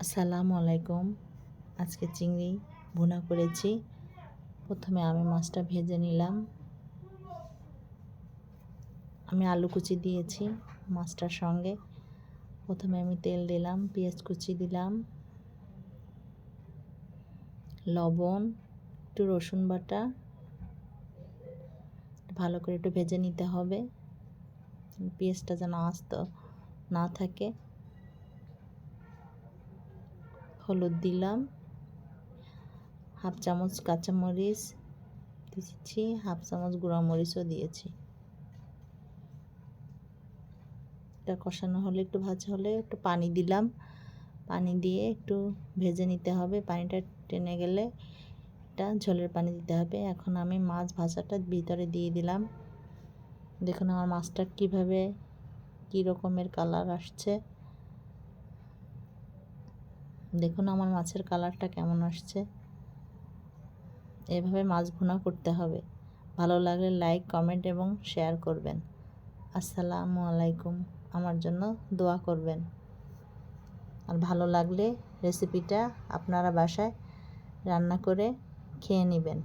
আসসালামু আলাইকুম। আজকে চিংড়ি ভুনা করেছি। প্রথমে আমি মাছটা ভেজে নিলাম। আমি আলু কুচি দিয়েছি মাছটার সঙ্গে। প্রথমে আমি তেল দিলাম, পেঁয়াজ কুচি দিলাম, লবণ, একটু রসুন বাটা, ভালো করে একটু ভেজে নিতে হবে। পেঁয়াজটা যেন আস্ত না থাকে। হলুদ দিলাম, হাফ চামচ কাঁচামরিচ দিয়েছি, হাফ চামচ গুঁড়া মরিচও দিয়েছি। এটা কষানো হলে, একটু ভাজা হলে একটু পানি দিলাম। পানি দিয়ে একটু ভেজে নিতে হবে। পানিটা টেনে গেলে এটা ঝোলের পানি দিতে হবে। এখন আমি মাছ ভাজাটা ভিতরে দিয়ে দিলাম। দেখুন আমার মাছটা কীভাবে কী রকমের কালার আসছে। দেখুন আমার মাছের কালারটা কেমন আসছে। এভাবে মাছ ভুনা করতে হবে। ভালো লাগলে লাইক, কমেন্ট এবং শেয়ার করবেন। আসসালামু আলাইকুম। আমার জন্য দোয়া করবেন। আর ভালো লাগলে রেসিপিটা আপনারা বাসায় রান্না করে খেয়ে নেবেন।